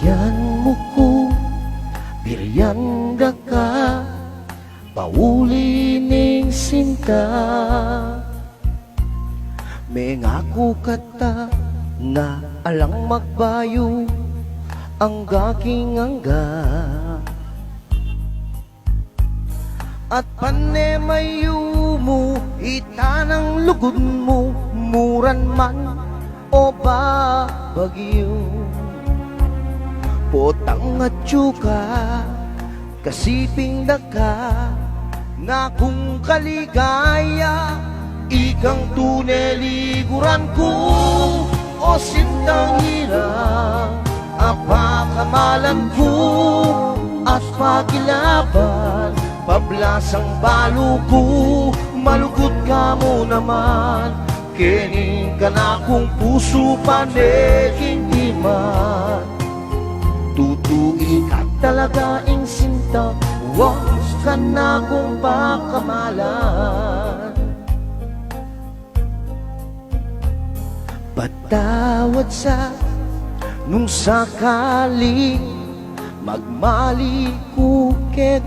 Bigyan mo ko, biryanda ka, pauli ning sinta. May ngako kata na alang magbayo ang gaking angga. At panemayo mo, itanang lugod mo, muran man o ba bagyo. Potang at tsuka, kasiping daka, nga kung kaligaya, ikang tuneliguran ko, o sintang hirang, apakamalan ko, at pakilaban, pablasang balo ko, malugod ka mo naman, kining ka na kung puso paneking iman. Tutuin ka talaga ing sinta, wag ka na kung pakamalan. Patawad sa nung sakali magmali ko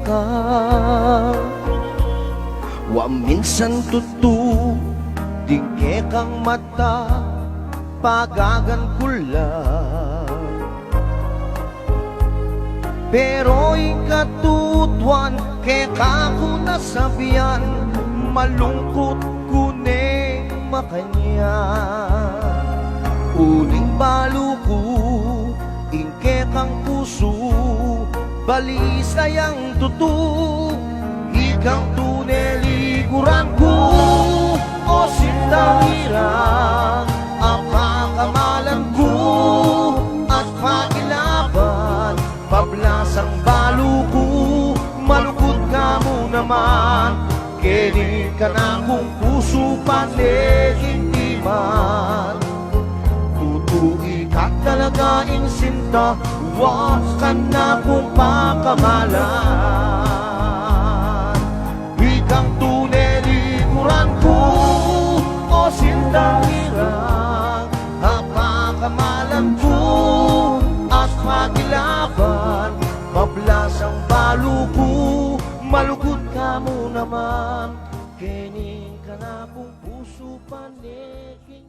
ka. Wa minsan tutu di kang mata pagagan kula. Pero ikatutuan kaya ko nasabihan, malungkot ko ne makanya. Uling balo ko, ingke kang puso, balisayang tutu, ikang tuneliguran ko, o sintang hirang, apakamalan ko, at pakilaban, pablasang balo ko, malugod ka mo naman, kinig ka na kung puso paneking iman. Tutu'i ka talaga ing sinta, wag ka na kung pakamalan. Ikang tuneliguran ko, o sintang hirang, apakamalan ko, at pakilaban, pablasang balo ko, malugod ka mo naman, kining ka na kung puso paneking